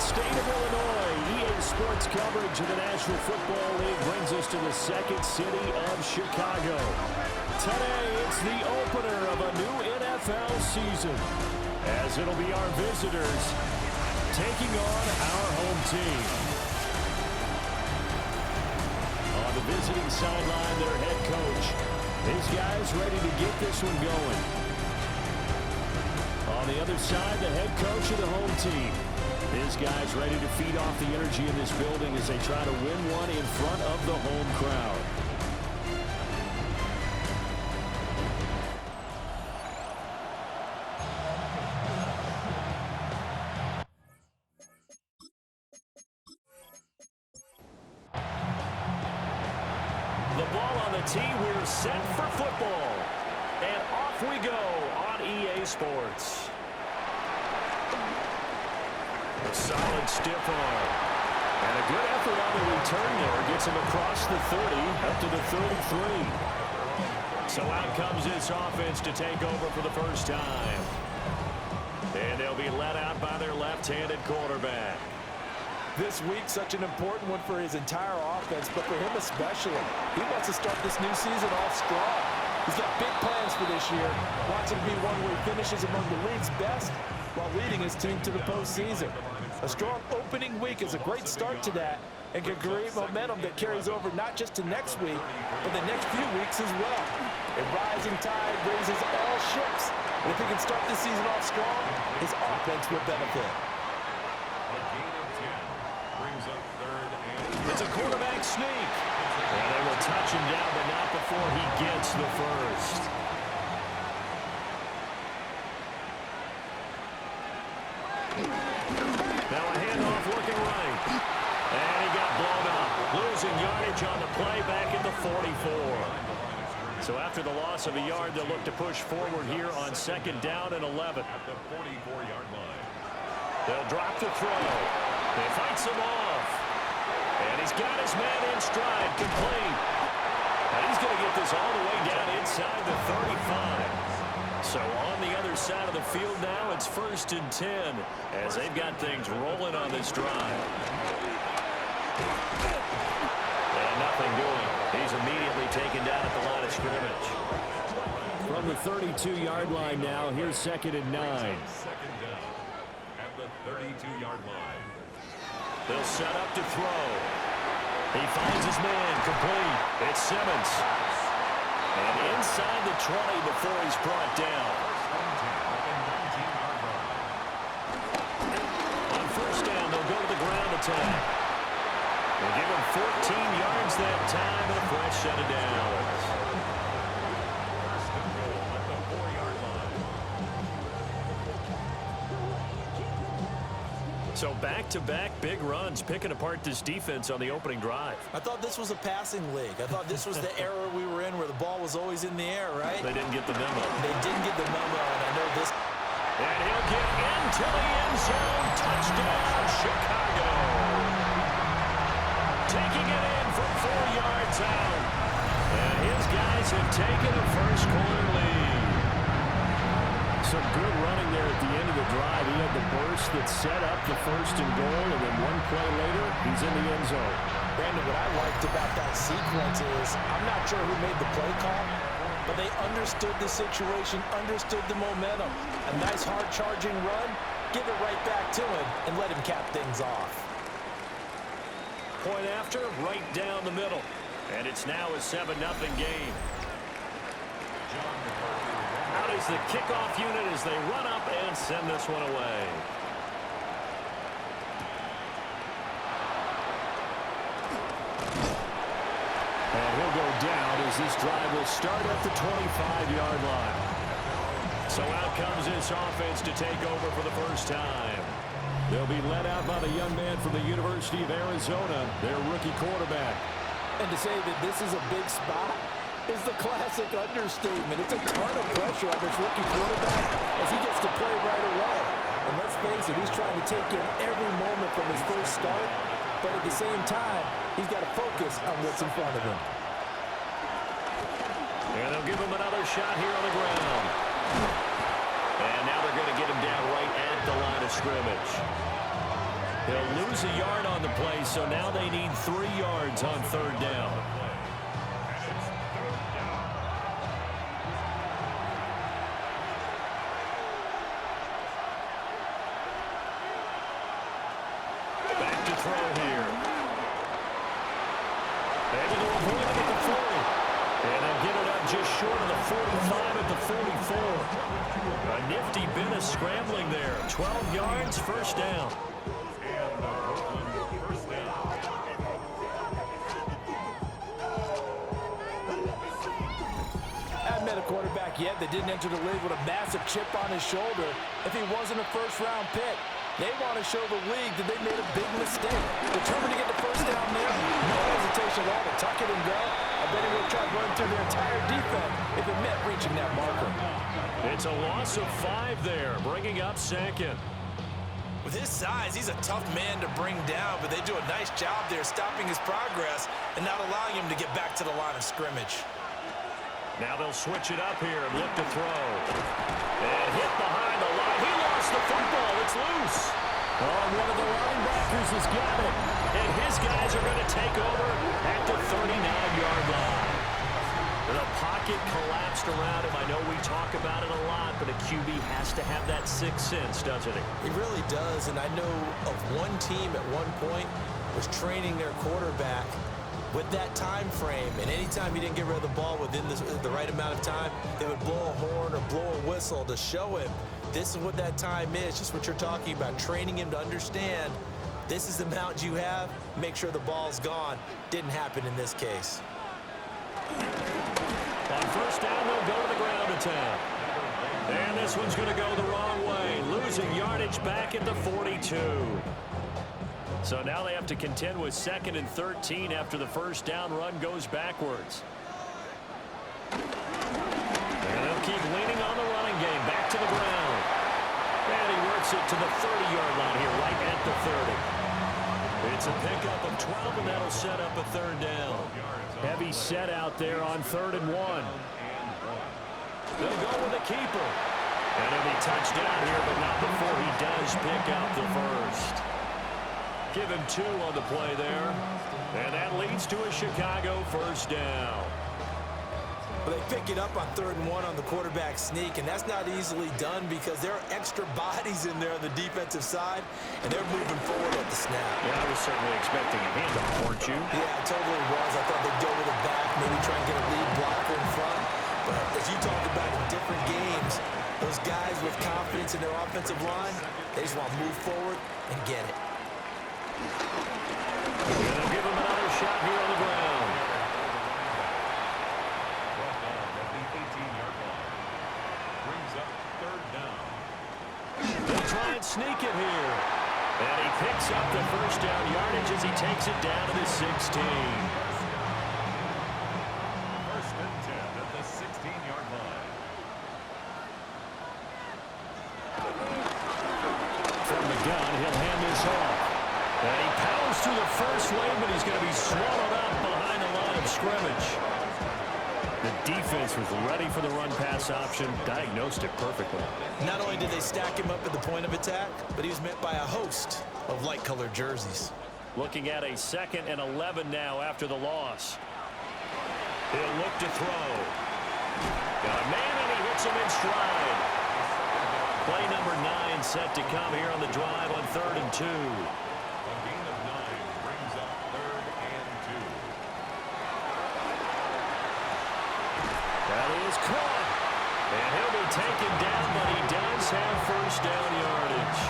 state of Illinois, EA Sports coverage of the National Football League brings us to the second city of Chicago. Today, it's the opener of a new NFL season, as it'll be our visitors taking on our home team. On the visiting sideline, their head coach. These guys ready to get this one going. On the other side, the head coach of the home team. His guys ready to feed off the energy in this building as they try to win one in front of the home crowd. The ball on the tee. We're set for football. And off we go on EA Sports. A solid stiff arm. And a good effort on the return there. Gets him across the 30, up to the 33. So out comes this offense to take over for the first time. And they'll be let out by their left-handed quarterback. This week, such an important one for his entire offense, but for him especially. He wants to start this new season off strong. He's got big plans for this year. Wants it to be one where he finishes among the league's best while leading his team to the postseason. A strong opening week is a great start to that and can create momentum that carries over not just to next week, but the next few weeks as well. A rising tide raises all ships. And if he can start this season off strong, his offense will benefit. It's a quarterback sneak. And they will touch him down, but not before he gets the first. Now a handoff looking right. And he got blown up. Losing yardage on the play back at the 44. So after the loss of a yard, they'll look to push forward here on second down and 11. At the 44-yard line. They'll drop the throw. They fights him off. And he's got his man in stride, complete. And he's going to get this all the way down inside the 35. So on the other side of the field now, it's 1st and 10 as they've got things rolling on this drive. And nothing doing. He's immediately taken down at the line of scrimmage. From the 32-yard line now, here's 2nd and 9. Second down at the 32-yard line. They'll set up to throw. He finds his man, complete. It's Simmons. And inside the 20 before he's brought down. On first down, they'll go to the ground attack. They'll give him 14 yards that time and a fresh set of downs. First and goal at the 4-yard line. So back-to-back big runs, picking apart this defense on the opening drive. I thought this was a passing league. I thought this was the era we were in where the ball was always in the air, right? They didn't get the memo. They didn't get the memo, and I know this. And he'll get into the end zone. Touchdown, Chicago. Taking it in from 4 yards out. And his guys have taken a first-quarter lead. Some good running there at the end of the drive. He had the burst that set up the 1st and goal, and then one play later, he's in the end zone. Brandon, what I liked about that sequence is I'm not sure who made the play call, but they understood the situation, understood the momentum. A nice hard-charging run, give it right back to him, and let him cap things off. Point after, right down the middle. And it's now a 7-0 game. Out is the kickoff unit as they run up and send this one away. And he'll go down as this drive will start at the 25-yard line. So out comes this offense to take over for the first time. They'll be led out by the young man from the University of Arizona, their rookie quarterback. And to say that this is a big spot is the classic understatement. It's a ton of pressure on this rookie quarterback as he gets to play right away. And let's face it, he's trying to take in every moment from his first start, but at the same time, he's got to focus on what's in front of him. And they'll give him another shot here on the ground. And now they're going to get him down right at the line of scrimmage. He'll lose a yard on the play, so now they need 3 yards on 3rd down. Back to throw here. Able to avoid it at the 40. And they'll get it up just short of the 45 at the 44. A nifty bit of scrambling there. 12 yards, 1st down. Quarterback yet that didn't enter the league with a massive chip on his shoulder. If he wasn't a first-round pick, they want to show the league that they made a big mistake. Determined to get the 1st down there, no hesitation at all to tuck it and go. I bet he would try to run through their entire defense if it meant reaching that marker. It's a loss of 5 there, bringing up 2nd. With his size, he's a tough man to bring down, but they do a nice job there stopping his progress and not allowing him to get back to the line of scrimmage. Now they'll switch it up here and look to throw. And hit behind the line. He lost the football. It's loose. Oh, one of the linebackers has got it. And his guys are going to take over at the 39-yard line. The pocket collapsed around him. I know we talk about it a lot, but a QB has to have that 6th sense, doesn't he? He really does, and I know of one team at one point was training their quarterback with that time frame, and anytime he didn't get rid of the ball within the right amount of time, they would blow a horn or blow a whistle to show him this is what that time is, just what you're talking about, training him to understand this is the amount you have, make sure the ball's gone. Didn't happen in this case. On 1st down, they'll go to the ground attack. And this one's going to go the wrong way, losing yardage back at the 42. So now they have to contend with 2nd and 13 after the 1st down run goes backwards. And they'll keep leaning on the running game. Back to the ground. And he works it to the 30-yard line here, right at the 30. It's a pickup of 12, and that'll set up a 3rd down. Heavy set out there on 3rd and 1. They'll go with the keeper. And he'll be touched down here, but not before he does pick up the 1st. Give him 2 on the play there. And that leads to a Chicago 1st down. Well, they pick it up on 3rd and 1 on the quarterback sneak, and that's not easily done because there are extra bodies in there on the defensive side, and they're moving forward at the snap. Yeah, I was certainly expecting a handoff, weren't you? Yeah, it totally was. I thought they'd go with it back, maybe try and get a lead blocker in front. But as you talked about in different games, those guys with confidence in their offensive line, they just want to move forward and get it. And they'll give him another shot here on the ground. Brings up 3rd down. They'll try and sneak it here. And he picks up the 1st down yardage as he takes it down to the 16. 1st and 10 at the 16-yard line. From the gun, he'll hand this off. And he pounds through the 1st lane, but he's going to be swallowed up behind the line of scrimmage. The defense was ready for the run-pass option, diagnosed it perfectly. Not only did they stack him up at the point of attack, but he was met by a host of light-colored jerseys. Looking at a 2nd and 11 now after the loss. He'll look to throw. Got a man, and he hits him in stride. Play number 9 set to come here on the drive on 3rd and 2. A gain of 9 brings up 3rd and 2. That is caught. And he'll be taken down, but he does have 1st down yardage.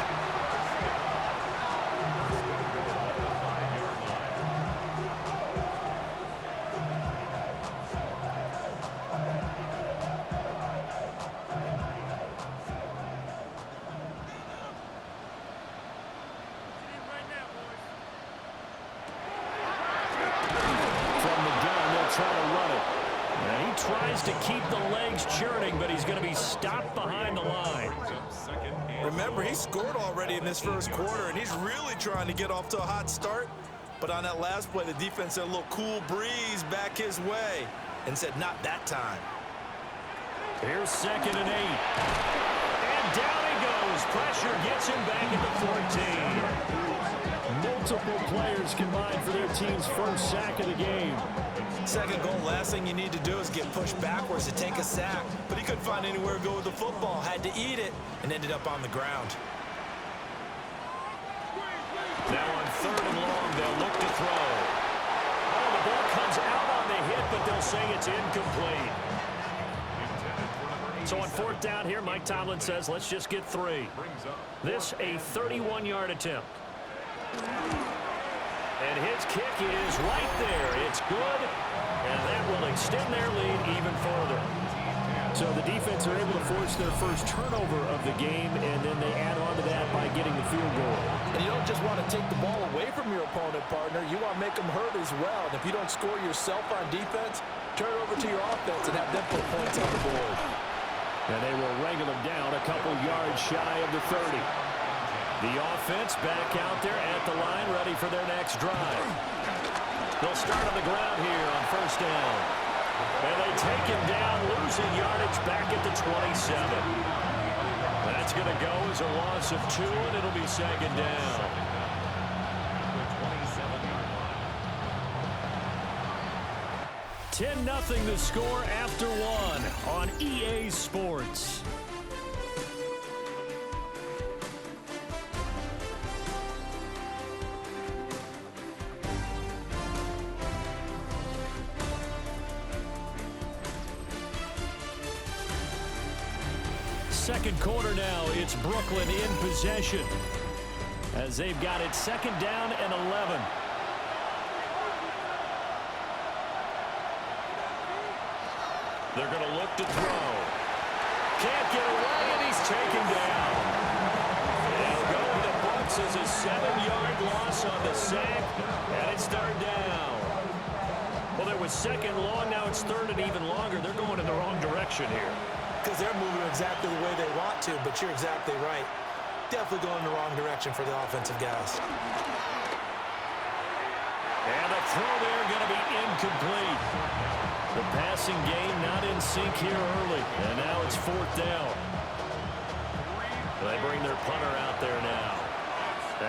Tries to keep the legs churning, but he's going to be stopped behind the line. Remember, he scored already in this 1st quarter, and he's really trying to get off to a hot start. But on that last play, the defense had a little cool breeze back his way and said, not that time. Here's 2nd and 8. And down he goes. goes. Pressure gets him back at the 14. Multiple players combined for their team's first sack of the game. Second goal, last thing you need to do is get pushed backwards to take a sack. But he couldn't find anywhere to go with the football. Had to eat it and ended up on the ground. Now on 3rd and long, they'll look to throw. Oh, the ball comes out on the hit, but they'll say it's incomplete. So on 4th down here, Mike Tomlin says, let's just get 3. This a 31-yard attempt. And his kick is right there. It's good, and that will extend their lead even further. So the defense are able to force their first turnover of the game, and then they add on to that by getting the field goal. And you don't just want to take the ball away from your opponent, partner. You want to make them hurt as well. And if you don't score yourself on defense, turn it over to your offense and have them put points on the board. And they will wrangle them down a couple yards shy of the 30. The offense back out there at the line, ready for their next drive. They'll start on the ground here on 1st down. And they take him down, losing yardage back at the 27. That's going to go as a loss of 2, and it'll be 2nd down. $10-0 the score after 1 on EA Sports. Second quarter now, it's Brooklyn in possession as they've got it 2nd down and 11. They're going to look to throw. Can't get away, and he's taken down. They'll go to the books as a 7-yard loss on the sack, and it's 3rd down. Well, there was 2nd long, now it's 3rd and even longer. They're going in the wrong direction here. Because they're moving exactly the way they want to, but you're exactly right. Definitely going in the wrong direction for the offensive guys. And the throw there going to be incomplete. The passing game not in sync here early, and now it's 4th down. They bring their punter out there now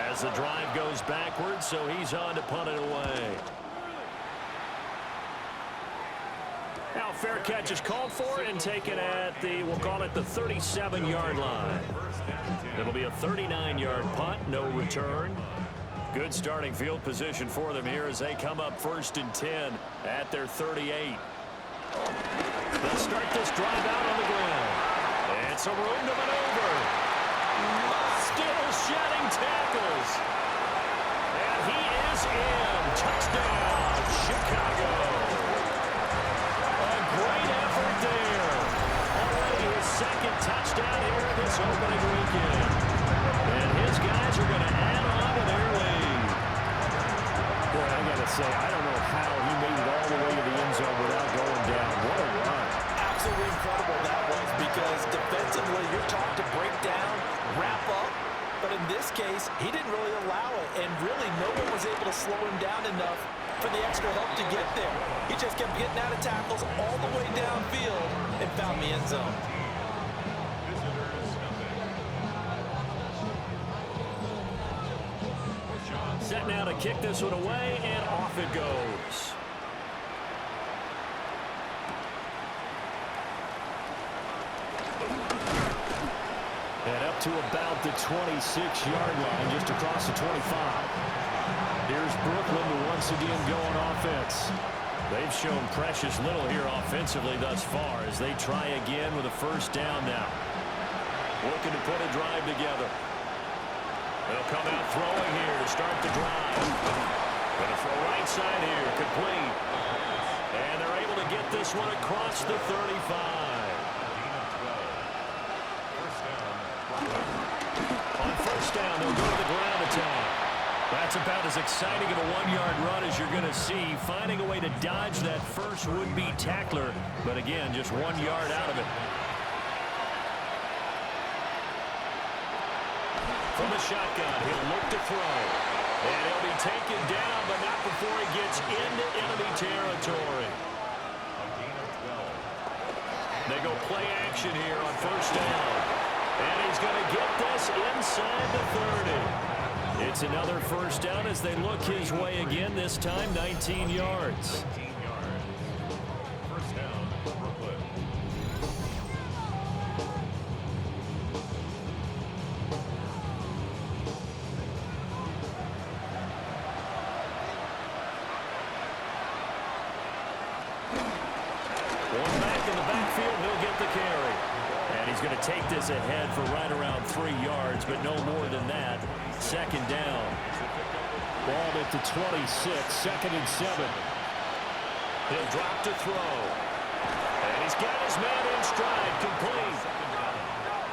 as the drive goes backwards, so he's on to punt it away. Now fair catch is called for and taken at the, we'll call it the 37-yard line. It'll be a 39-yard punt, no return. Good starting field position for them here as they come up 1st and 10 at their 38. They'll start this drive out on the ground. It's a room to maneuver. Still shedding tackles. And he is in. Touchdown, Chicago. A great effort there. Already his 2nd touchdown here this opening weekend. And his guys are going to add on to their lead. Boy, I got to say, I don't know how he made it all the way to the end zone without going down. What a run. Absolutely incredible that was, because defensively you're taught to break down, wrap up. But in this case, he didn't really allow it, and really no one was able to slow him down enough for the extra help to get there. He just kept getting out of tackles all the way downfield and found the end zone. Set now to kick this one away, and off it goes. And up to about the 26-yard line, just across the 25. Here's Brooklyn to once again go on offense. They've shown precious little here offensively thus far as they try again with a 1st down now. Looking to put a drive together. They'll come out throwing here to start the drive. Going to throw right side here, complete. And they're able to get this one across the 35. On 1st down, they'll go to the ground attack. That's about as exciting of a 1-yard run as you're going to see, finding a way to dodge that first would-be tackler, but again, just 1 yard out of it. From the shotgun, he'll look to throw. And he'll be taken down, but not before he gets into enemy territory. They go play action here on 1st down. And he's going to get this inside the 30. It's another first down as they look his way again, this time 19 yards. First down, Brooklyn. One back in the backfield, he'll get the carry. And he's going to take this ahead for right around 3 yards, but no more than that. Second down. Ball at the 26, second and 7. He'll drop to throw. And he's got his man in stride, complete.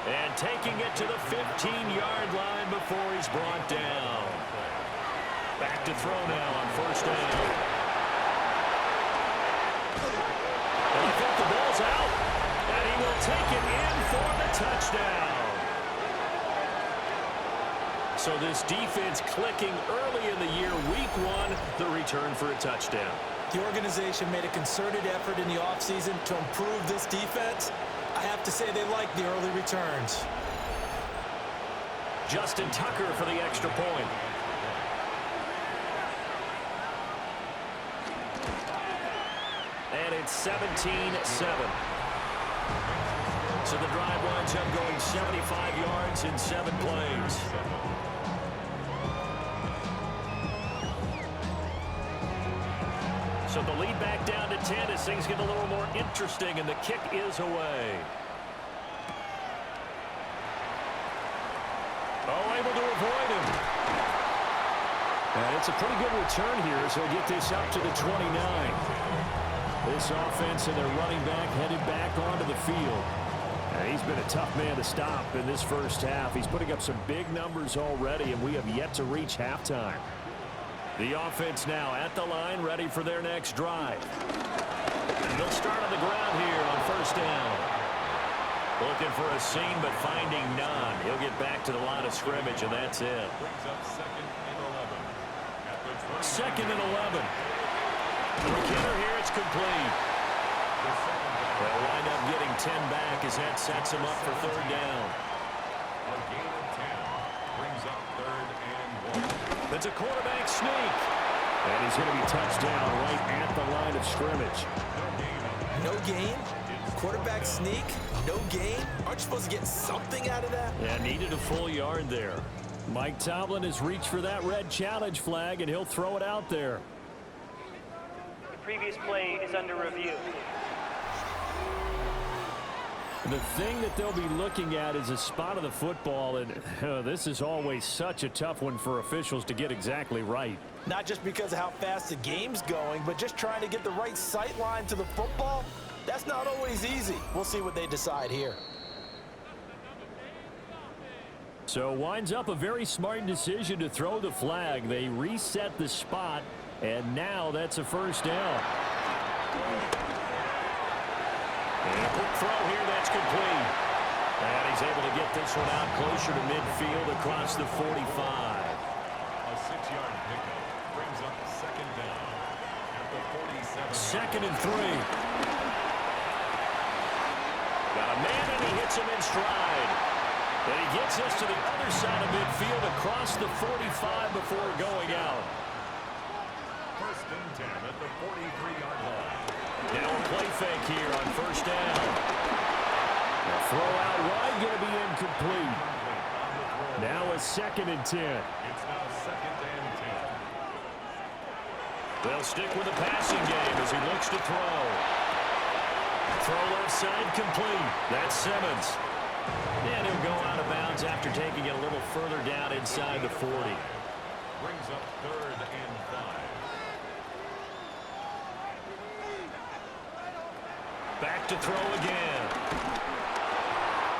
And taking it to the 15-yard line before he's brought down. Back to throw now on first down. And I think the ball's out. And he will take it in for the touchdown. So this defense clicking early in the year, week 1, the return for a touchdown. The organization made a concerted effort in the offseason to improve this defense. I have to say they like the early returns. Justin Tucker for the extra point. And it's 17-7. So the drive winds up going 75 yards in 7 plays. So the lead back down to 10 as things get a little more interesting, and the kick is away. Oh, able to avoid him. And it's a pretty good return here as he'll get this up to the 29. This offense and their running back headed back onto the field. And he's been a tough man to stop in this first half. He's putting up some big numbers already, and we have yet to reach halftime. The offense now at the line, ready for their next drive. And they'll start on the ground here on first down. Looking for a seam, but finding none. He'll get back to the line of scrimmage, and that's it. Brings up second and 11. Second and 11. McKinnon here, it's complete. They'll wind up getting 10 back as that sets him up for third down. A gain of 10 brings up third and 1. It's a quarterback sneak. And he's going to be touched down right at the line of scrimmage. No gain? Quarterback sneak? No gain? Aren't you supposed to get something out of that? Yeah, needed a full yard there. Mike Tomlin has reached for that red challenge flag, and he'll throw it out there. The previous play is under review. The thing that they'll be looking at is a spot of the football, and this is always such a tough one for officials to get exactly right. Not just because of how fast the game's going, but just trying to get the right sight line to the football. That's not always easy. We'll see what they decide here. So winds up a very smart decision to throw the flag. They reset the spot, and now that's a first down. And a quick throw here, that's complete. And he's able to get this one out closer to midfield across the 45. A 6-yard pickup brings up second down at the 47. Second and 3. Got a man, and he hits him in stride. And he gets us to the other side of midfield across the 45 before going out. First and 10 at the 43-yard line. Now a play fake here on first down. The throw out wide going to be incomplete. Now a second and 10. It's now second and 10. They'll stick with the passing game as he looks to throw. Throw left side complete. That's Simmons. And he'll go out of bounds after taking it a little further down inside the 40. Brings up third and 5. Back to throw again.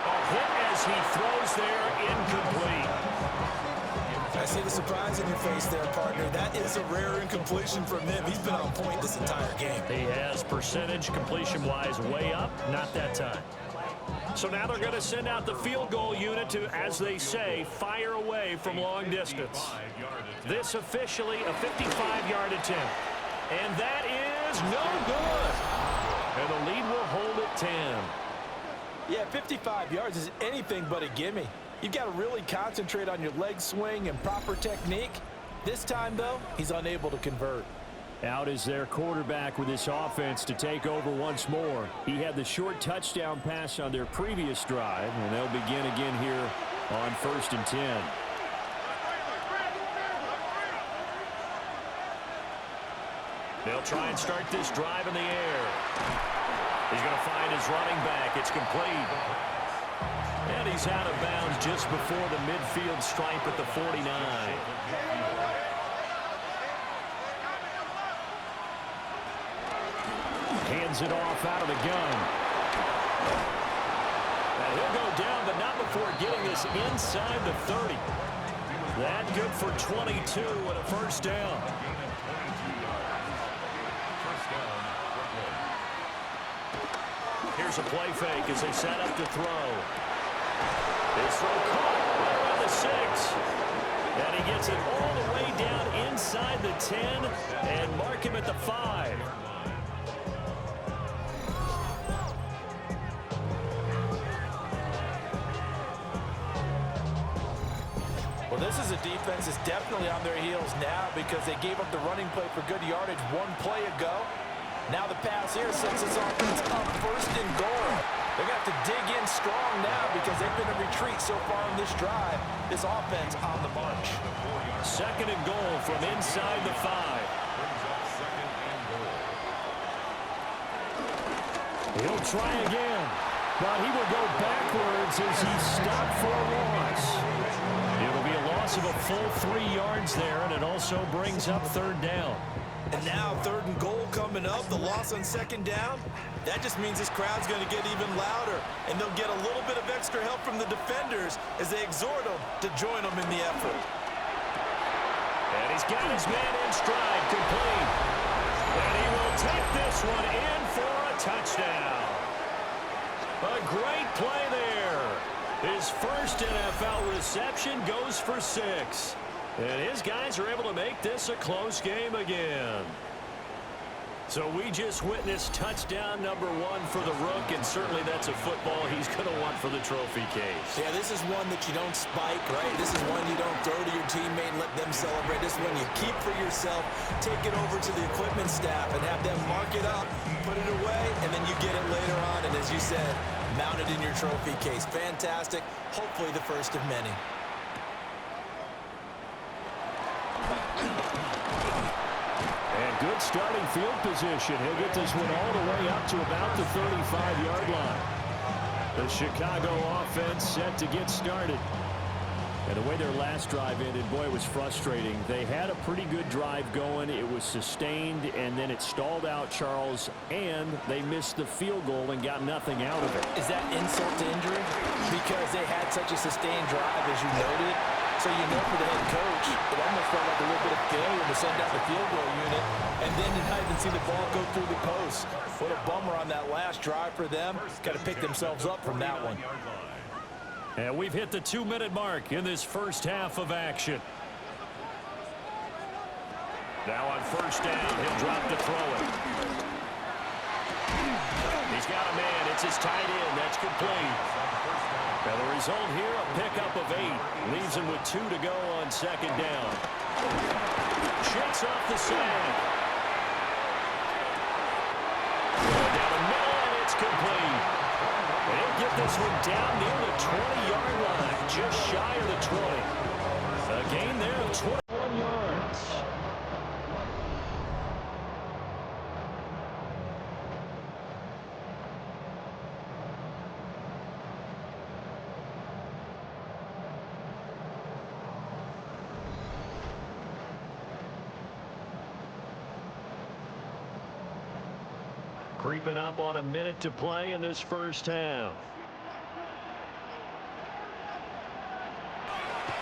A hit as he throws there, incomplete. I see the surprise in your face there, partner. That is a rare incompletion from him. He's been on point this entire game. He has percentage completion-wise way up, not that time. So now they're going to send out the field goal unit to, as they say, fire away from long distance. This officially a 55-yard attempt. And that is no good. And the lead will hold at 10. Yeah, 55 yards is anything but a gimme. You've got to really concentrate on your leg swing and proper technique. This time, though, he's unable to convert. Out is their quarterback with this offense to take over once more. He had the short touchdown pass on their previous drive, and they'll begin again here on 1st and 10. They'll try and start this drive in the air. He's going to find his running back. It's complete. And he's out of bounds just before the midfield stripe at the 49. Hands it off out of the gun. And he'll go down, but not before getting this inside the 30. That good for 22 and a first down. Here's a play fake as they set up to throw. His throw caught right around the 6. And he gets it all the way down inside the 10 and mark him at the 5. Well, this is a defense that's definitely on their heels now because they gave up the running play for good yardage one play ago. Now the pass here sets this offense up 1st and goal. They're going to have to dig in strong now because they've been in retreat so far on this drive. This offense on the march. 2nd and goal from inside the 5. He'll try again, but he will go backwards as he's stopped for a loss. It'll be a loss of a full 3 yards there, and it also brings up 3rd down. And now 3rd and goal coming up, the loss on 2nd down. That just means this crowd's going to get even louder, and they'll get a little bit of extra help from the defenders as they exhort them to join them in the effort. And he's got his man in stride, complete. And he will take this one in for a touchdown. A great play there. His first NFL reception goes for 6. And his guys are able to make this a close game again. So we just witnessed touchdown number 1 for the Rook, and certainly that's a football he's going to want for the trophy case. Yeah, this is one that you don't spike, right? This is one you don't throw to your teammate and let them celebrate. This is one you keep for yourself, take it over to the equipment staff and have them mark it up, put it away, and then you get it later on. And as you said, mount it in your trophy case. Fantastic. Hopefully the first of many. And good starting field position. He'll get this one all the way up to about the 35-yard line. The Chicago offense set to get started. And the way their last drive ended, boy, it was frustrating. They had a pretty good drive going. It was sustained, and then it stalled out, Charles, and they missed the field goal and got nothing out of it. Is that insult to injury? Because they had such a sustained drive, as you noted. So you know for the head coach, it almost felt like a little bit of failure to send out the field goal unit, and then to not even see the ball go through the post. What a bummer on that last drive for them. Got to pick themselves up from that one. And we've hit the 2-minute mark in this first half of action. Now on 1st down, he'll drop to throw it. He's got a man. It's his tight end. That's complete. Now the result here, a pickup of 8. Leaves him with 2 to go on 2nd down. Shoots off the side. Down the middle, and it's complete. They'll get this one down near the 20-yard line, just shy of the 20. A gain there of 21 yards. Creeping up on a minute to play in this first half.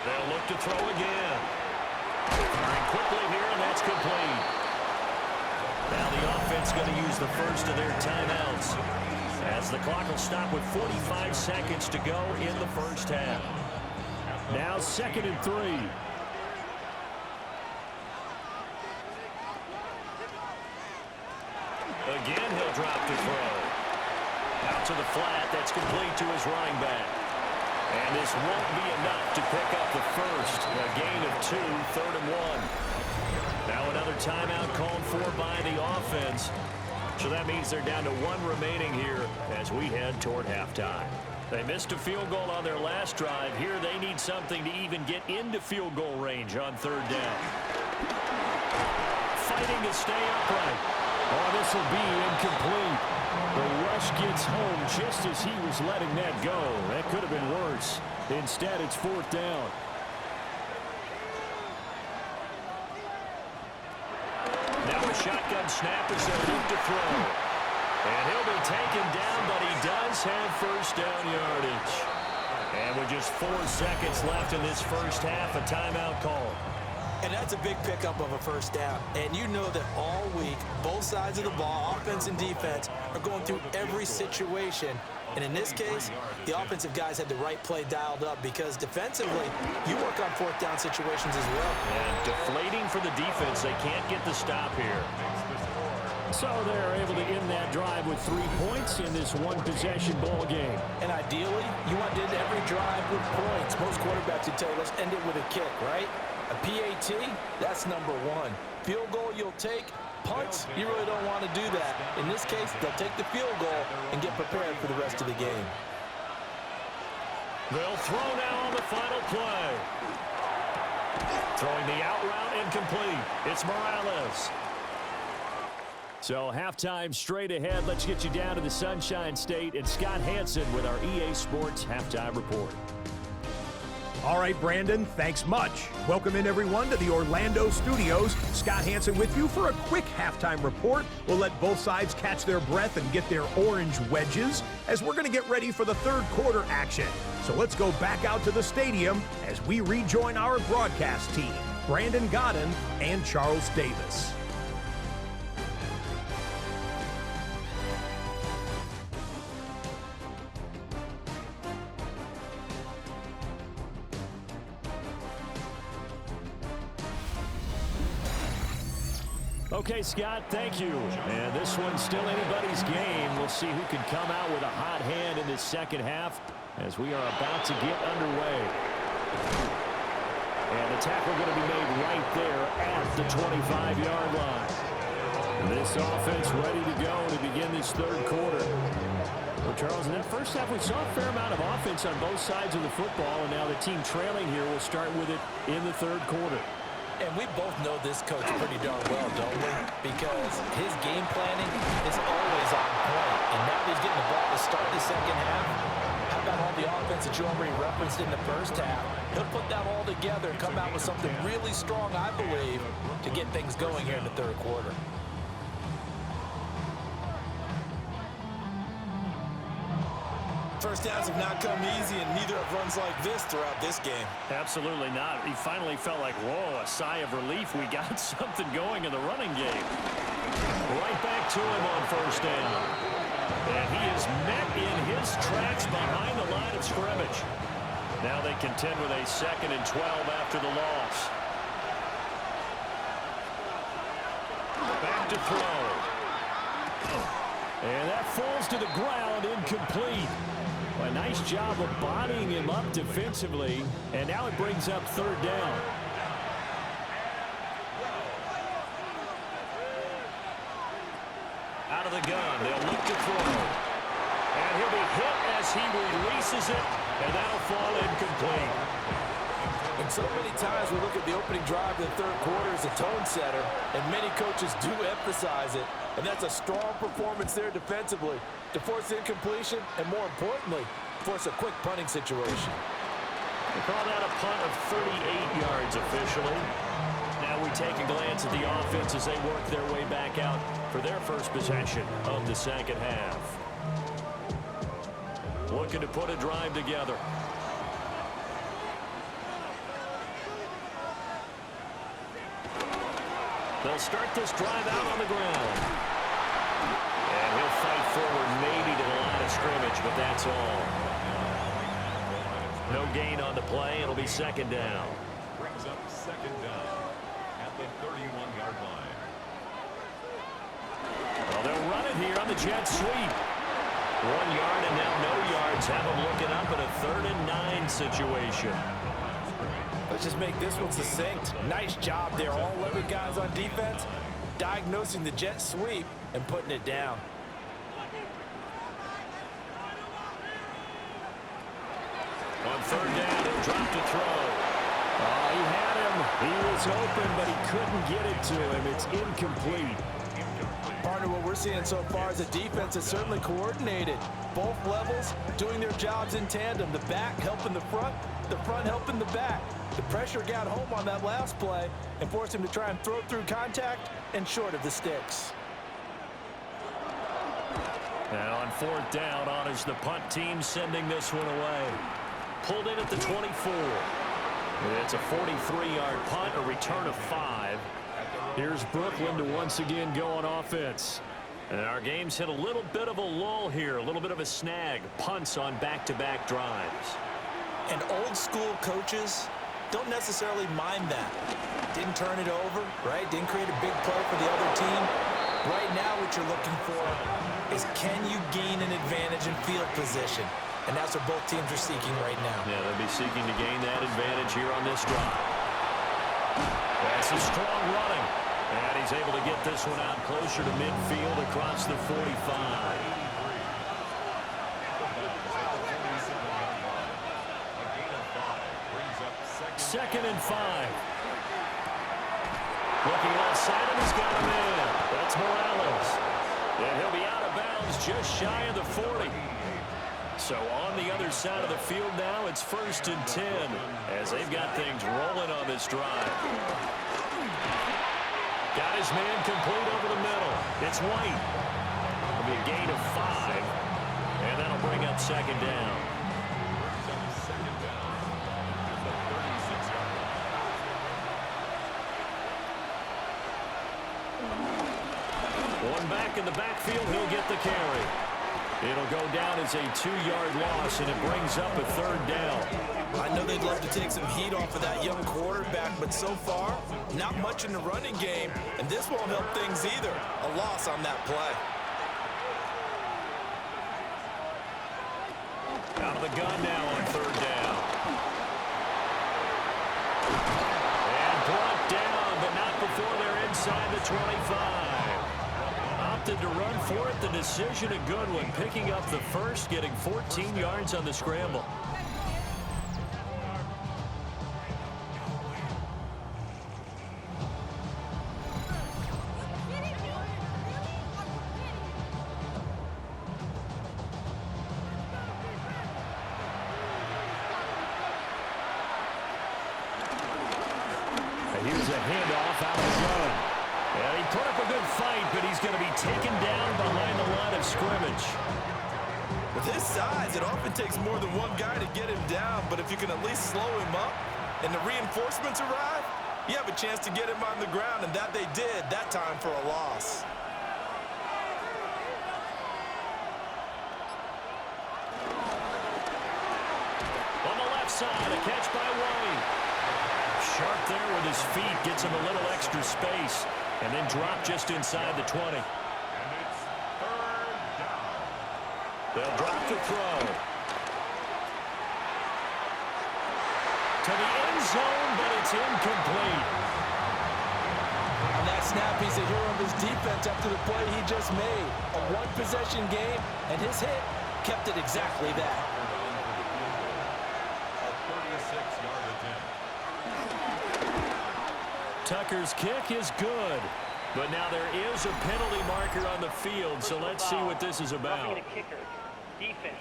They'll look to throw again. Firing quickly here, and that's complete. Now the offense going to use the first of their timeouts, as the clock will stop with 45 seconds to go in the first half. Now 2nd and 3. Again, he'll drop to throw. Out to the flat. That's complete to his running back. And this won't be enough to pick up the first. A gain of 2, 3rd and 1. Now another timeout called for by the offense. So that means they're down to 1 remaining here as we head toward halftime. They missed a field goal on their last drive. Here they need something to even get into field goal range on 3rd down. Fighting to stay upright. Oh, this will be incomplete. The rush gets home just as he was letting that go. That could have been worse. Instead, it's 4th down. Now a shotgun snap as they look to throw. And he'll be taken down, but he does have 1st down yardage. And with just 4 seconds left in this first half, a timeout call. And that's a big pickup of a 1st down. And you know that all week, both sides of the ball, offense and defense, are going through every situation. And in this case, the offensive guys had the right play dialed up because defensively, you work on 4th down situations as well. And deflating for the defense. They can't get the stop here. So they're able to end that drive with 3 points in this one-possession ball game. And ideally, you want to end every drive with points. Most quarterbacks would tell you, let's end it with a kick, right? A PAT, that's number 1. Field goal you'll take. Punts, you really don't want to do that. In this case, they'll take the field goal and get prepared for the rest of the game. They'll throw now on the final play. Throwing the out route incomplete. It's Morales. So halftime straight ahead. Let's get you down to the Sunshine State and Scott Hansen with our EA Sports Halftime Report. All right, Brandon, thanks much. Welcome in, everyone, to the Orlando studios. Scott Hansen with you for a quick halftime report. We'll let both sides catch their breath and get their orange wedges as we're going to get ready for the 3rd quarter action. So let's go back out to the stadium as we rejoin our broadcast team, Brandon Godden and Charles Davis. Okay, Scott, thank you. And this one's still anybody's game. We'll see who can come out with a hot hand in this second half as we are about to get underway. And the tackle going to be made right there at the 25-yard line. This offense ready to go to begin this 3rd quarter. Well, Charles, in that first half, we saw a fair amount of offense on both sides of the football, and now the team trailing here will start with it in the 3rd quarter. And we both know this coach pretty darn well, don't we? Because his game planning is always on point. And now he's getting the ball to start the second half. How about all the offense that you already referenced in the first half? He'll put that all together and come out with something really strong, I believe, to get things going here in the 3rd quarter. First downs have not come easy, and neither have runs like this throughout this game. Absolutely not. He finally felt like, whoa, a sigh of relief. We got something going in the running game. Right back to him on 1st down. And he is met in his tracks behind the line of scrimmage. Now they contend with a 2nd and 12 after the loss. Back to throw. And that falls to the ground, incomplete. A nice job of bodying him up defensively, and now it brings up 3rd down. Out of the gun, they'll look to throw. And he'll be hit as he releases it, and that'll fall incomplete. And so many times we look at the opening drive of the 3rd quarter as a tone setter, and many coaches do emphasize it. And that's a strong performance there defensively to force incompletion and, more importantly, force a quick punting situation. They call that a punt of 38 yards officially. Now we take a glance at the offense as they work their way back out for their first possession of the second half. Looking to put a drive together. They'll start this drive out on the ground. And he'll fight forward maybe to the line of scrimmage, but that's all. No gain on the play. It'll be 2nd down. Brings up 2nd down at the 31-yard line. Well, they'll run it here on the jet sweep. 1 yard and now no yards. Have them looking up in a 3rd and 9 situation. Let's just make this one succinct. Nice job there, all 11 guys on defense, diagnosing the jet sweep and putting it down. On 3rd down, he'll drop to throw. Oh, he had him. He was open, but he couldn't get it to him. It's incomplete. Partner, what we're seeing so far is the defense is certainly coordinated. Both levels doing their jobs in tandem. The back helping the front helping the back. The pressure got home on that last play and forced him to try and throw through contact and short of the sticks. And on 4th down, on is the punt team sending this one away. Pulled in at the 24. It's a 43-yard punt, a return of 5. Here's Brooklyn to once again go on offense. And our game's hit a little bit of a lull here, a little bit of a snag. Punts on back-to-back drives. And old school coaches don't necessarily mind that. Didn't turn it over, right? Didn't create a big play for the other team. Right now what you're looking for is can you gain an advantage in field position? And that's what both teams are seeking right now. Yeah, they'll be seeking to gain that advantage here on this drive. That's a strong running. And he's able to get this one out closer to midfield across the 45. 2nd and 5. Looking left side, and he's got him in. That's Morales. And he'll be out of bounds just shy of the 40. So on the other side of the field now, it's 1st and 10 as they've got things rolling on this drive. Got his man complete over the middle. It's White. It'll be a gain of 5, and that'll bring up 2nd down. One back in the backfield, he'll get the carry. It'll go down as a 2-yard loss, and it brings up a 3rd down. I know they'd love to take some heat off of that young quarterback, but so far, not much in the running game, and this won't help things either. A loss on that play. Out of the gun now on 3rd down. And brought down, but not before they're inside the 25. Opted to run for it. The decision a good one. Picking up the first, getting 14 yards on the scramble. Here's a handoff out of the gun. And he put up a good fight, but he's going to be taken down behind the line of scrimmage. With his size, it often takes more than one guy to get him down, but if you can at least slow him up and the reinforcements arrive, you have a chance to get him on the ground, and that they did that time for a loss. On the left side, a catch by White. Sharp there with his feet, gets him a little extra space, and then drop just inside the 20. They'll drop to throw. To the end zone, but it's incomplete. On that snap, he's a hero of his defense after the play he just made. A one-possession game, and his hit kept it exactly that. Tucker's kick is good, but now there is a penalty marker on the field, so let's see what this is about. Roughing the kicker. Defense.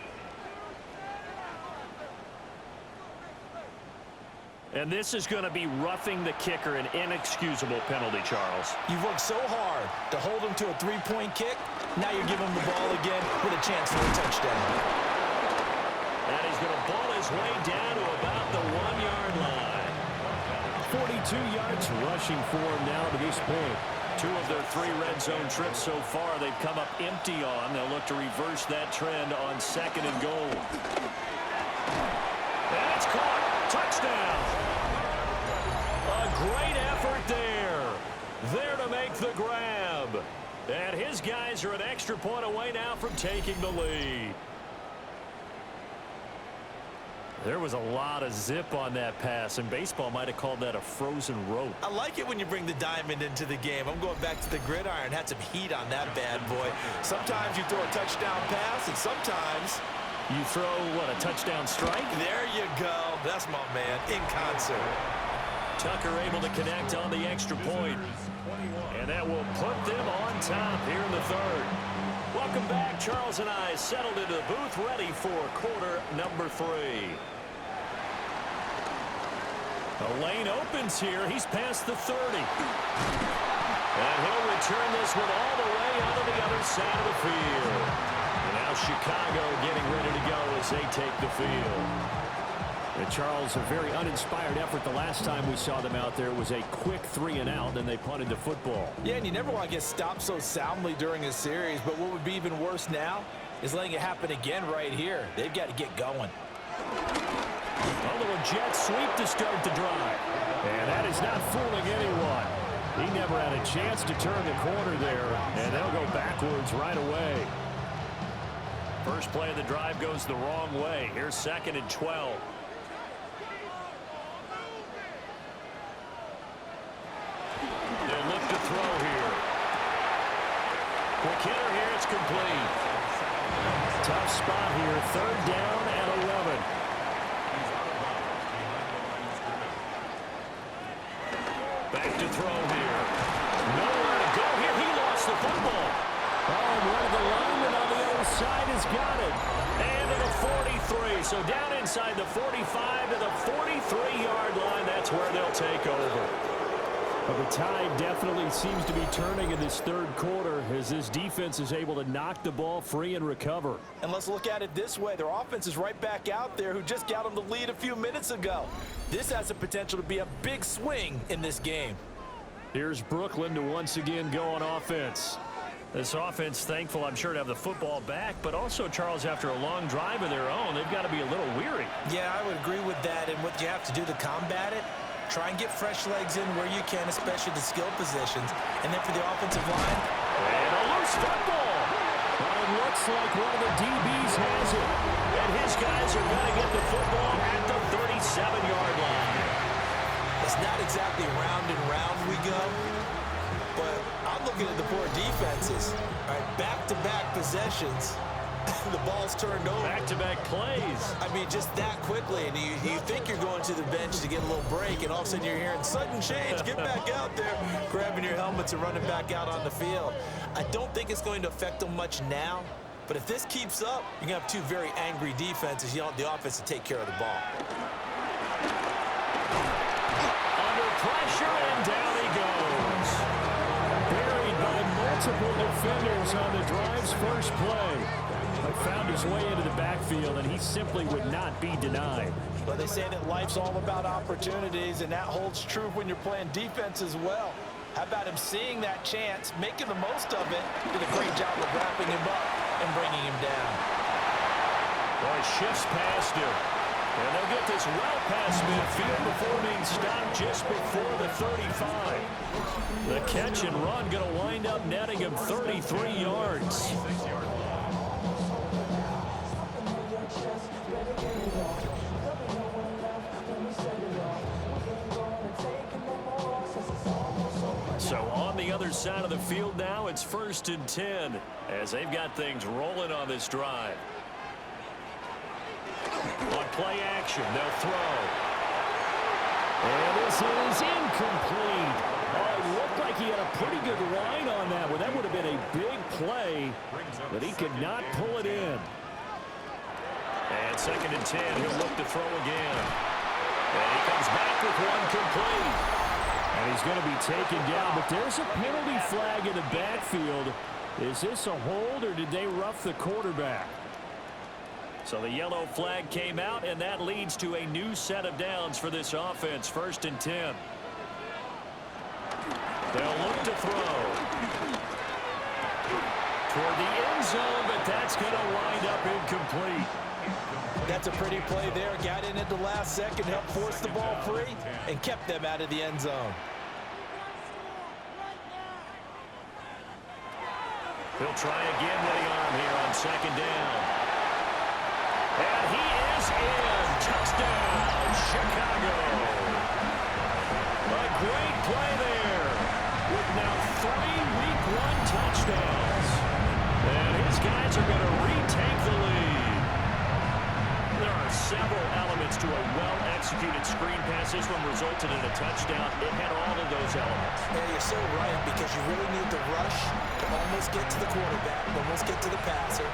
And this is going to be roughing the kicker, an inexcusable penalty, Charles. You've worked so hard to hold him to a three-point kick. Now you're giving him the ball again with a chance for a touchdown. And he's going to ball his way down to about the 1-yard line. 42 yards rushing for him now to this point. 2 of their 3 red zone trips so far they've come up empty on. They'll look to reverse that trend on 2nd and goal. And it's caught. Touchdown. A great effort there. There to make the grab. And his guys are an extra point away now from taking the lead. There was a lot of zip on that pass, and baseball might have called that a frozen rope. I like it when you bring the diamond into the game. I'm going back to the gridiron. Had some heat on that bad boy. Sometimes you throw a touchdown pass, and sometimes you throw, what, a touchdown strike? There you go. That's my man, in concert. Tucker able to connect on the extra point. And that will put them on top here in the third. Welcome back. Charles and I settled into the booth, ready for quarter number 3. The lane opens here. He's past the 30. And he'll return this one all the way onto the other side of the field. And now Chicago getting ready to go as they take the field. And Charles, a very uninspired effort the last time we saw them out there. Was a quick 3-and-out, then they punted the football. Yeah, and you never want to get stopped so soundly during a series, but what would be even worse now is letting it happen again right here. They've got to get going. A little jet sweep to start the drive. And that is not fooling anyone. He never had a chance to turn the corner there, and they'll go backwards right away. First play of the drive goes the wrong way. Here's 2nd and 12. They'll look to throw here. Quick hitter here, it's complete. Tough spot here, 3rd down and 11. Back to throw here. Nowhere to go here. He lost the football. Oh, and one of the linemen on the other side has got it. And to the 43. So down inside the 45 to the 43-yard line. That's where they'll take over. Well, the tide definitely seems to be turning in this third quarter as this defense is able to knock the ball free and recover. And let's look at it this way. Their offense is right back out there who just got them the lead a few minutes ago. This has the potential to be a big swing in this game. Here's Brooklyn to once again go on offense. This offense thankful, I'm sure, to have the football back, but also, Charles, after a long drive of their own, they've got to be a little weary. Yeah, I would agree with that. And what you have to do to combat it, try and get fresh legs in where you can, especially the skill positions. And then for the offensive line. And a loose football. But it looks like one of the DBs has it. And his guys are going to get the football at the 37-yard line. It's not exactly round and round we go, but I'm looking at the poor defenses. All right, back-to-back possessions. The ball's turned over. Back-to-back plays. I mean, just that quickly. And you think you're going to the bench to get a little break, and all of a sudden you're hearing sudden change. Get back out there, grabbing your helmets and running back out on the field. I don't think it's going to affect them much now. But if this keeps up, you're going to have two very angry defenses. You want the offense to take care of the ball. Under pressure, and down he goes. Buried by multiple defenders on the drive's first play. But found his way into the backfield, and he simply would not be denied. Well, they say that life's all about opportunities, and that holds true when you're playing defense as well. How about him seeing that chance, making the most of it, did a great job of wrapping him up and bringing him down. Boy, shifts past him. And they'll get this well past midfield before being stopped just before the 35. The catch and run going to wind up netting him 33 yards. So on the other side of the field now, it's 1st and 10 as they've got things rolling on this drive. On play action, they'll throw. And this is incomplete. Oh, it looked like he had a pretty good line on that one. That would have been a big play, but he could not pull it in. And 2nd and 10, he'll look to throw again. And he comes back with one complete. And he's going to be taken down, but there's a penalty flag in the backfield. Is this a hold, or did they rough the quarterback? So the yellow flag came out, and that leads to a new set of downs for this offense. 1st and 10. They'll look to throw. Toward the end zone, but that's going to wind up incomplete. That's a pretty play there. Got in at the last second, helped force the ball free, and kept them out of the end zone. He'll try again with the arm here on second down. And he is in. Touchdown, Chicago. A great play there with now 3 Week 1 touchdowns. And his guys are going to retake the lead. There are several elements to a well-executed screen pass. This one resulted in a touchdown. It had all of those elements. Yeah, you're so right, because you really need the rush to almost get to the quarterback, almost get to the passer.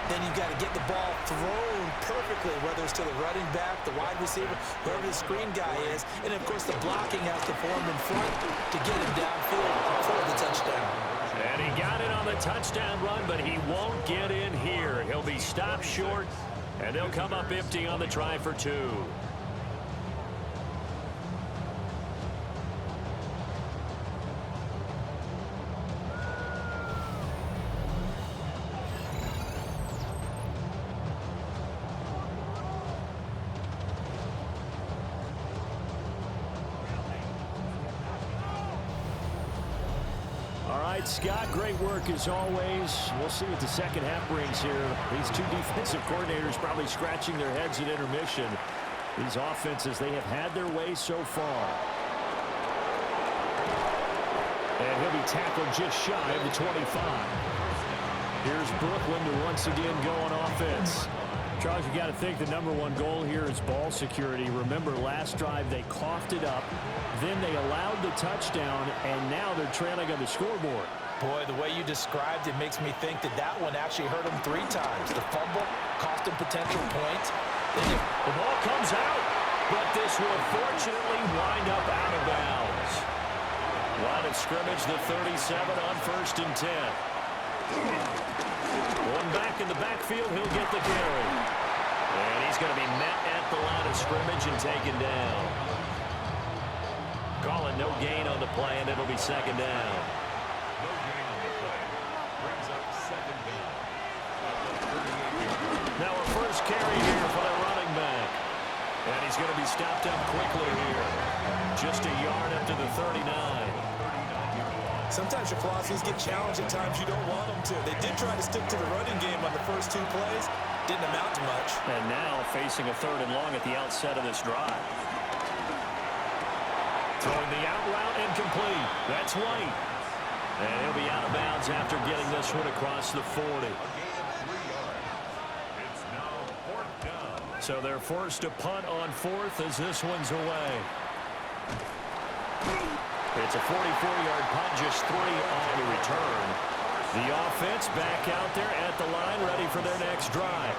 Then you've got to get the ball thrown perfectly, whether it's to the running back, the wide receiver, whoever the screen guy is. And, of course, the blocking has to form in front to get him downfield for the touchdown. And he got it on the touchdown run, but he won't get in here. He'll be stopped short, and they'll come up empty on the try for 2. Scott, great work as always. We'll see what the second half brings here. These two defensive coordinators probably scratching their heads at intermission. These offenses, they have had their way so far. And he'll be tackled just shy of the 25. Here's Brooklyn to once again go on offense. Charles, you got to think the #1 goal here is ball security. Remember, last drive they coughed it up. Then they allowed the touchdown, and now they're trailing on the scoreboard. Boy, the way you described it makes me think that one actually hurt them 3 times. The fumble cost them potential points. The ball comes out, but this will fortunately wind up out of bounds. Line of scrimmage, the 37 on 1st and 10. Going back in the backfield, he'll get the carry. And he's going to be met at the line of scrimmage and taken down. Calling no gain on the play, and it'll be 2nd down. No gain on the play. Brings up 2nd down. Now a first carry here for the running back. And he's going to be stopped up quickly here. Just a yard up to the 39. Sometimes your Colossus get challenged at times you don't want them to. They did try to stick to the running game on the first 2 plays. Didn't amount to much. And now facing a 3rd and long at the outset of this drive. Throwing the out route incomplete. That's White. And he'll be out of bounds after getting this one across the 40. A gain of 3 yards. It's now 4th down. So they're forced to punt on 4th as this one's away. It's a 44-yard punt, just 3 on the return. The offense back out there at the line, ready for their next drive.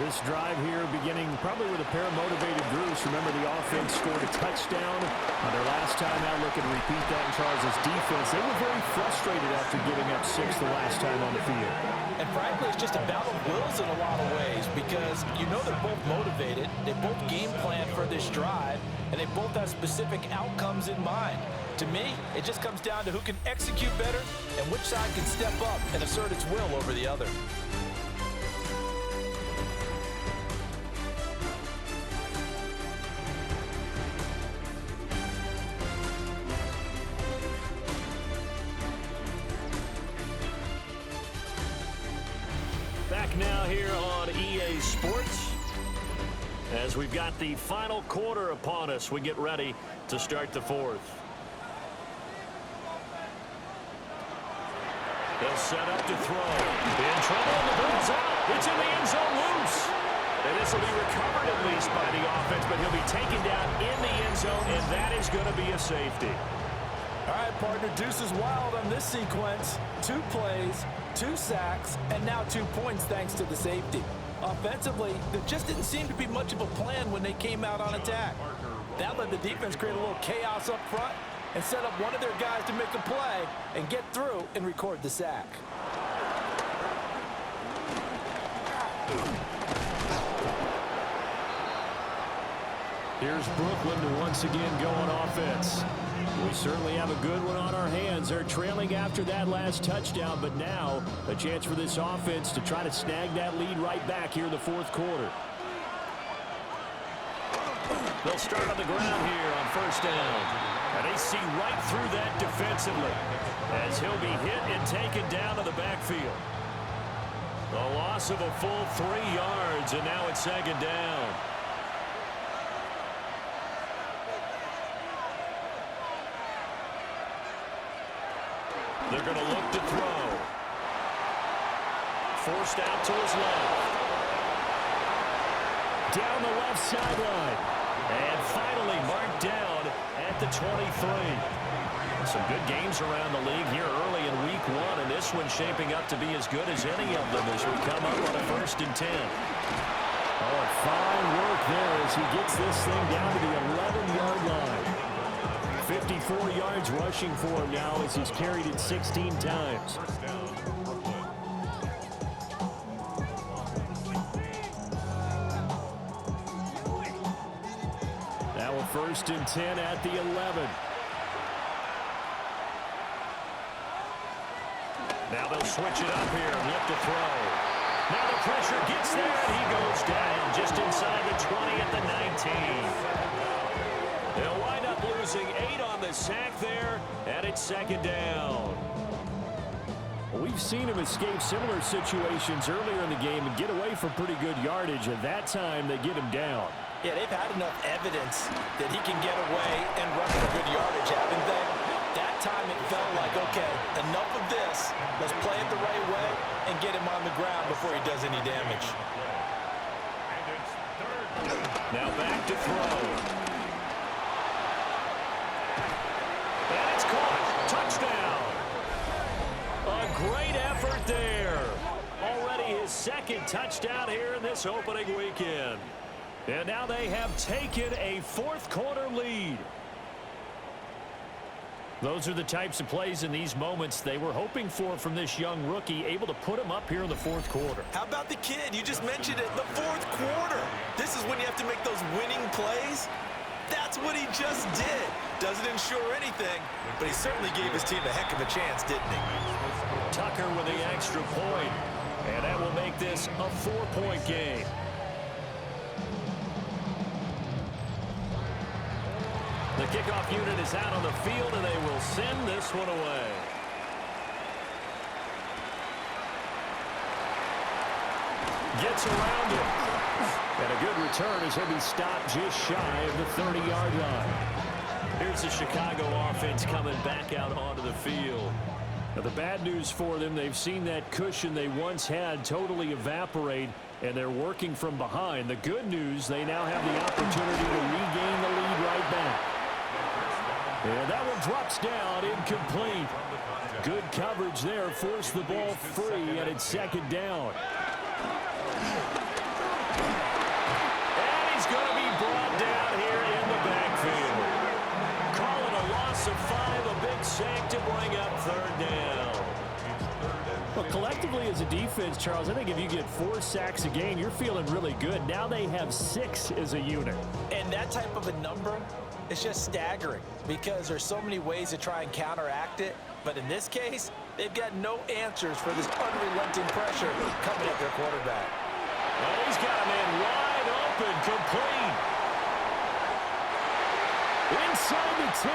This drive here beginning probably with a pair of motivated groups. Remember, the offense scored a touchdown on their last time out. Looking to repeat that in Charles' defense. They were very frustrated after giving up 6 the last time on the field. And frankly, it's just a battle of wills in a lot of ways, because you know they're both motivated. They both game plan for this drive, and they both have specific outcomes in mind. To me, it just comes down to who can execute better and which side can step up and assert its will over the other. Back now here on EA Sports. As we've got the final quarter upon us, we get ready to start the 4th. They'll set up to throw. In trouble, and the ball's out. It's in the end zone loose. And this will be recovered at least by the offense, but he'll be taken down in the end zone, and that is going to be a safety. All right, partner, deuce is wild on this sequence. 2 plays, 2 sacks, and now 2 points thanks to the safety. Offensively, there just didn't seem to be much of a plan when they came out on attack. That let the defense create a little chaos up front and set up one of their guys to make a play and get through and record the sack. Here's Brooklyn to once again go on offense. We certainly have a good one on our hands. They're trailing after that last touchdown, but now a chance for this offense to try to snag that lead right back here in the 4th quarter. They'll start on the ground here on first down. And they see right through that defensively as he'll be hit and taken down to the backfield. A loss of a full 3 yards, and now it's second down. They're going to look to throw. Forced out to his left. Down the left sideline. And finally marked down at the 23. Some good games around the league here early in week 1, and this one's shaping up to be as good as any of them as we come up on a 1st and 10. Oh, fine work there as he gets this thing down to the 11-yard line. 54 yards rushing for him now as he's carried it 16 times. Now a 1st and 10 at the 11. Now they'll switch it up here and look to throw. Now the pressure gets there, and he goes down just inside the 20 at the 19. They'll wind up losing 8 on the sack there, and it's second down. We've seen him escape similar situations earlier in the game and get away from pretty good yardage, and that time they get him down. Yeah, they've had enough evidence that he can get away and rush for good yardage, haven't they? That time it felt like, okay, enough of this. Let's play it the right way and get him on the ground before he does any damage. Now back to throw. And it's caught. Touchdown. A great effort there. Already his 2nd touchdown here in this opening weekend. And now they have taken a 4th quarter lead. Those are the types of plays in these moments they were hoping for from this young rookie, able to put him up here in the 4th quarter. How about the kid? You just mentioned it, the 4th quarter. This is when you have to make those winning plays. That's what he just did. Doesn't ensure anything, but he certainly gave his team a heck of a chance, didn't he? Tucker with the extra point, and that will make this a 4-point game. The kickoff unit is out on the field, and they will send this one away. Gets around it. And a good return as he'll be stopped just shy of the 30-yard line. Here's the Chicago offense coming back out onto the field. Now, the bad news for them, they've seen that cushion they once had totally evaporate, and they're working from behind. The good news, they now have the opportunity to regain the lead right back. And that one drops down, incomplete. Good coverage there, forced the ball free, and it's second down. And he's going to be brought down here in the backfield. Calling a loss of 5, a big sack to bring up 3rd down. Well, collectively as a defense, Charles, I think if you get 4 sacks a game, you're feeling really good. Now they have 6 as a unit. And that type of a number, it's just staggering because there's so many ways to try and counteract it. But in this case, they've got no answers for this unrelenting pressure coming at their quarterback. Oh, he's got him in wide open, complete. Inside the 10.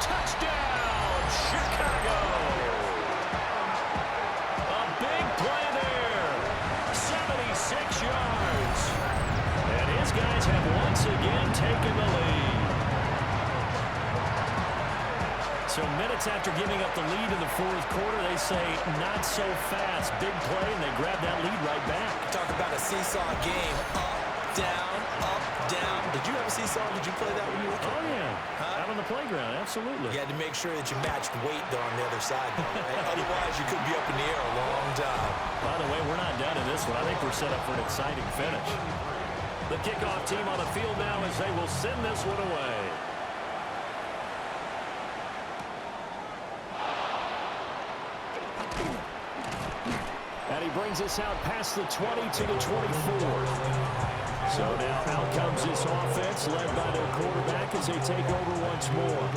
Touchdown, Chicago. A big play there. 76 yards. And his guys have once again taken the lead. So minutes after giving up the lead in the 4th quarter, they say not so fast. Big play, and they grab that lead right back. Talk about a seesaw game. Up, down, up, down. Did you have a seesaw? Did you play that when you were a kid? Oh, yeah. Out on the playground, absolutely. You had to make sure that you matched weight, though, on the other side, though, right? Otherwise, you could be up in the air a long time. By the way, we're not done in this one. I think we're set up for an exciting finish. The kickoff team on the field now as they will send this one away. And he brings us out past the 20 to the 24. So now out comes this offense led by their quarterback as they take over once more.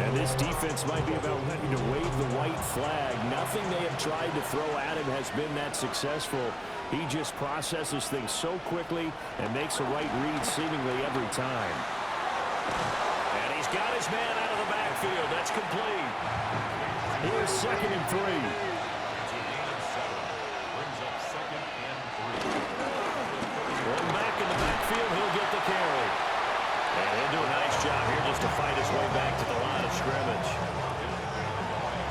And this defense might be about ready to wave the white flag. Nothing they have tried to throw at him has been that successful. He just processes things so quickly and makes the right read seemingly every time. And he's got his man out of the backfield. That's complete. Here's 2nd and 3. Back in the backfield, he'll get the carry. And he'll do a nice job here just to fight his way back to the line of scrimmage.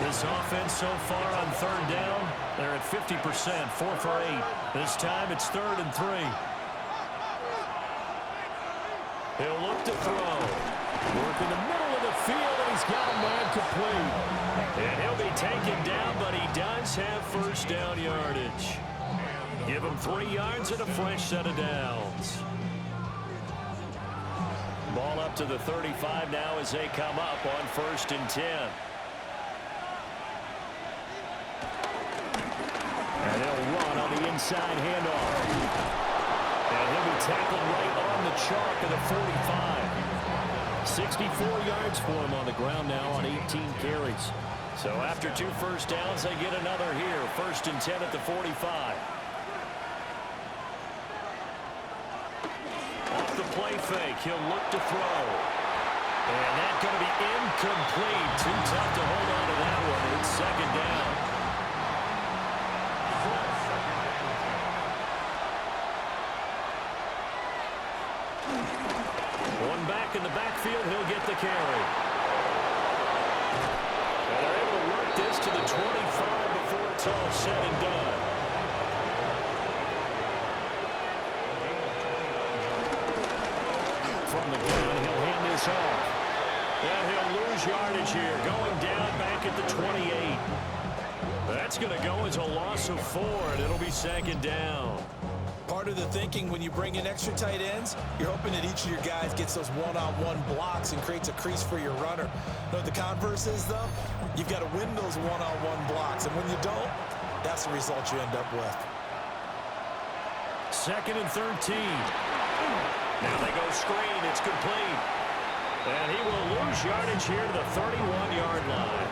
This offense so far on 3rd down, they're at 50%, 4 for 8. This time it's 3rd and 3. He'll look to throw. Work in the middle of the field, and he's got a man complete. And he'll be taken down, but he does have 1st down yardage. Give him 3 yards and a fresh set of downs. Ball up to the 35 now as they come up on 1st and 10. And they'll run on the inside handoff. And he'll be tackled right on the chalk at the 45. 64 yards for him on the ground now on 18 carries. So after 2 first downs, they get another here. 1st and 10 at the 45. Off the play fake, he'll look to throw. And that's going to be incomplete. Too tough to hold on to that one. It's 2nd down. One back in the backfield, he'll get the carry. And they're able to work this to the 25 before it's all said and done. From the gun, he'll hand this off. And he'll lose yardage here, going down back at the 28. That's going to go as a loss of 4, and it'll be 2nd down. Part of the thinking when you bring in extra tight ends, you're hoping that each of your guys gets those one-on-one blocks and creates a crease for your runner. You know what the converse is, though? You've got to win those one-on-one blocks, and when you don't, that's the result you end up with. 2nd and 13. Now they go screen. It's complete. And he will lose yardage here to the 31-yard line.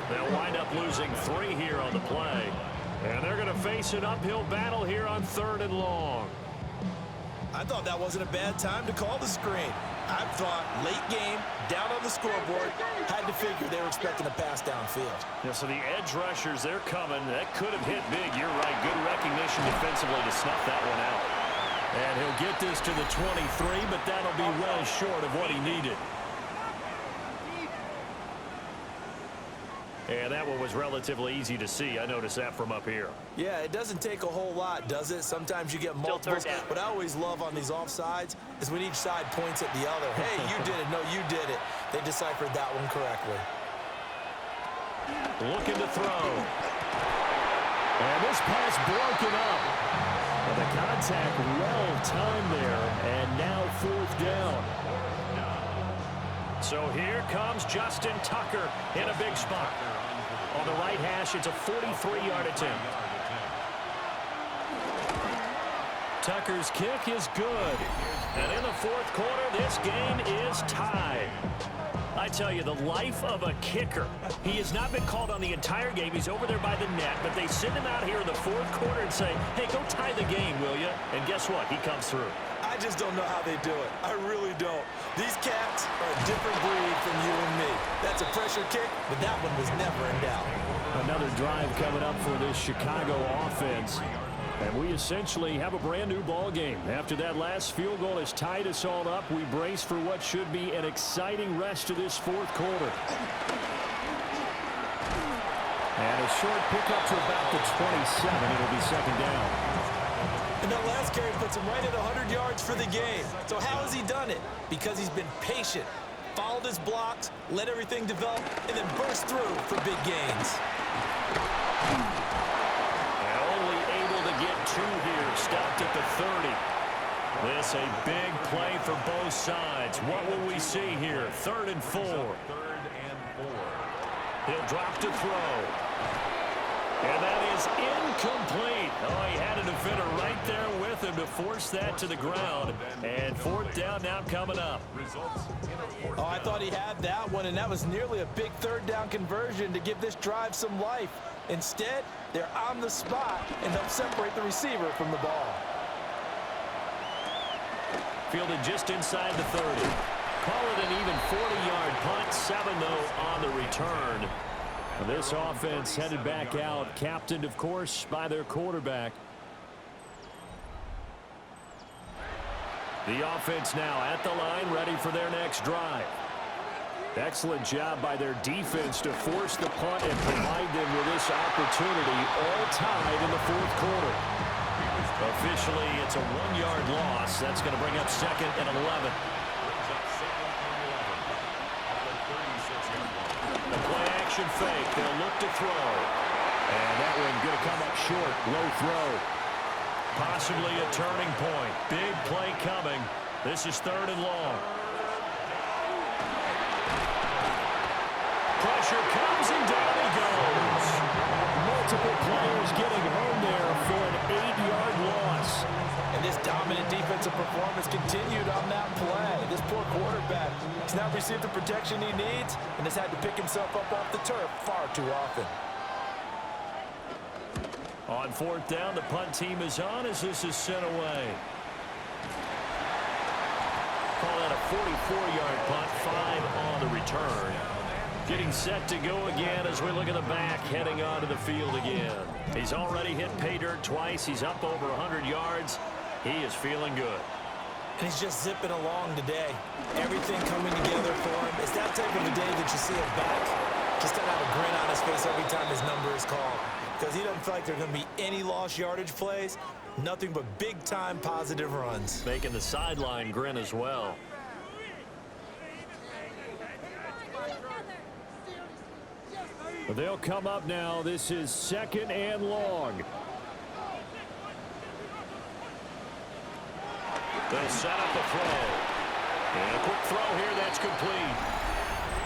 They'll wind up losing 3 here on the play. And they're going to face an uphill battle here on 3rd and long. I thought that wasn't a bad time to call the screen. I thought late game, down on the scoreboard, had to figure they were expecting a pass downfield. Yeah, so the edge rushers, they're coming. That could have hit big. You're right. Good recognition defensively to snuff that one out. And he'll get this to the 23, but that'll be well short of what he needed. And that one was relatively easy to see. I noticed that from up here. Yeah, it doesn't take a whole lot, does it? Sometimes you get multiples. What I always love on these offsides is when each side points at the other. Hey, you did it. No, you did it. They deciphered that one correctly. Looking to throw. And this pass broken up. But the contact well timed there. And now 4th down. So here comes Justin Tucker in a big spot. On the right hash, it's a 43-yard attempt. Tucker's kick is good. And in the 4th quarter, this game is tied. I tell you, the life of a kicker. He has not been called on the entire game. He's over there by the net, but they send him out here in the 4th quarter and say, hey, go tie the game, will you? And guess what? He comes through. I just don't know how they do it. I really don't. These cats are a different breed from you and me. That's a pressure kick, but that one was never in doubt. Another drive coming up for this Chicago offense. And we essentially have a brand-new ball game. After that last field goal has tied us all up, we brace for what should be an exciting rest of this 4th quarter. And a short pickup to about the 27. It'll be 2nd down. And that last carry puts him right at 100 yards for the game. So how has he done it? Because he's been patient, followed his blocks, let everything develop, and then burst through for big gains. And only able to get 2 here, stopped at the 30. This a big play for both sides. What will we see here? 3rd and 4. Third and 4. He'll drop to throw. And that is incomplete. Oh, he had a defender right there with him to force that to the ground. And fourth down now coming up. Oh, I thought he had that one, and that was nearly a big third down conversion to give this drive some life. Instead, they're on the spot and help separate the receiver from the ball. Fielded just inside the 30. Call it an even 40-yard punt. 7, though, on the return. This offense headed back out, captained, of course, by their quarterback. The offense now at the line, ready for their next drive. Excellent job by their defense to force the punt and provide them with this opportunity, all tied in the fourth quarter. Officially, it's a 1-yard loss. That's going to bring up 2nd and 11. The play-action fake. They'll look to throw. And that one going to come up short. Low throw. Possibly a turning point. Big play coming. This is 3rd and long. Pressure comes and down he goes. Multiple players getting home there for an 8-yard loss. And this dominant defensive performance continued on that play. This poor quarterback has not received the protection he needs and has had to pick himself up off the turf far too often. On 4th down, the punt team is on as this is sent away. Call that a 44-yard punt, 5 on the return. Getting set to go again as we look at the back, heading onto the field again. He's already hit pay dirt twice. He's up over 100 yards. He is feeling good. And he's just zipping along today. Everything coming together for him. It's that type of a day that you see him back. Just doesn't have a grin on his face every time his number is called. Because he doesn't feel like there are going to be any lost yardage plays. Nothing but big-time positive runs. Making the sideline grin as well. They'll come up now. This is 2nd and long. They'll set up a throw. And a quick throw here. That's complete.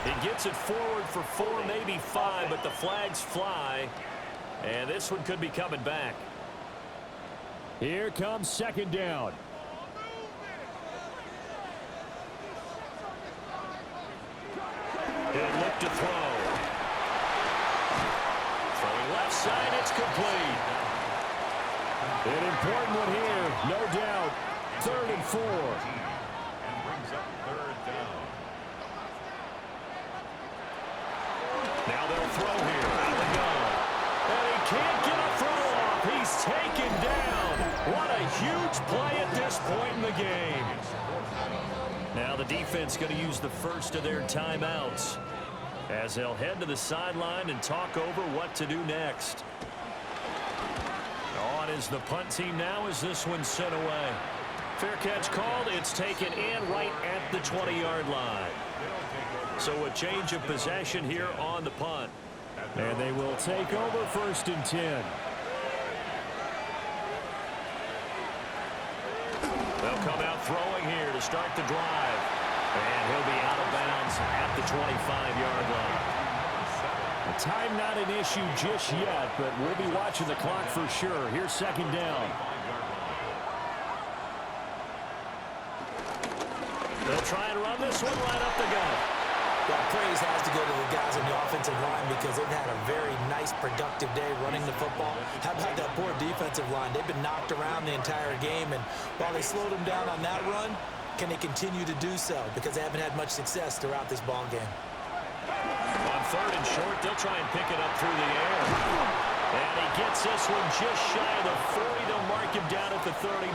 He gets it forward for 4, maybe 5, but the flags fly. And this one could be coming back. Here comes 2nd down. He'll look to throw. Throwing left side, it's complete. An important one here, no doubt. 3rd and 4. And brings up 3rd down. Now they'll throw here. Out the gun. And he can't get a throw off. He's taken down. What a huge play at this point in the game. Now the defense going to use the first of their timeouts as they'll head to the sideline and talk over what to do next. On is the punt team now as this one's sent away. Fair catch called. It's taken in right at the 20-yard line. So a change of possession here on the punt. And they will take over 1st and 10. They'll come out throwing here to start the drive. And he'll be out of bounds at the 25-yard line. Time not an issue just yet, but we'll be watching the clock for sure. Here's 2nd down. They'll try and run this one right up the gut. Well, praise has to go to the guys on the offensive line because they've had a very nice, productive day running the football. How about that poor defensive line? They've been knocked around the entire game, and while they slowed them down on that run, can they continue to do so? Because they haven't had much success throughout this ball game. On 3rd and short, they'll try and pick it up through the air. And he gets this one just shy of the 40. They'll mark him down at the 39.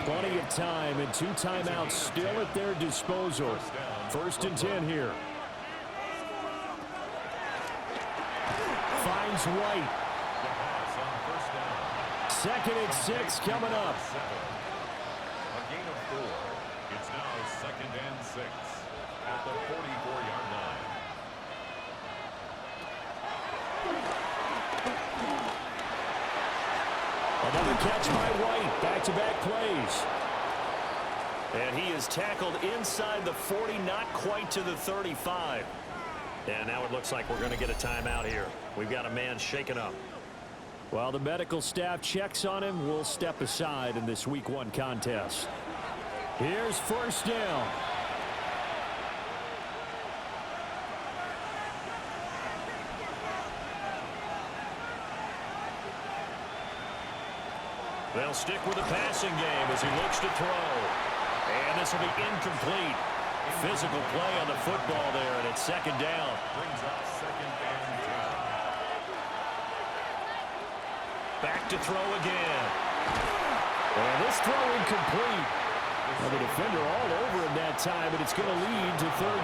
Plenty of time and 2 timeouts still at their disposal. 1st and 10 here. Finds White. 2nd and 6 coming up. A gain of 4. It's now 2nd and 6 at the 44-yard line. Another catch by White. Back-to-back plays. And he is tackled inside the 40, not quite to the 35. And now it looks like we're going to get a timeout here. We've got a man shaken up. While the medical staff checks on him, we'll step aside in this Week 1 contest. Here's first down. They'll stick with the passing game as he looks to throw. And this will be incomplete. Physical play on the football there, and it's second down. Brings up second and 10. Back to throw again. And this throw incomplete. Well, the defender all over him that time, and it's going to lead to third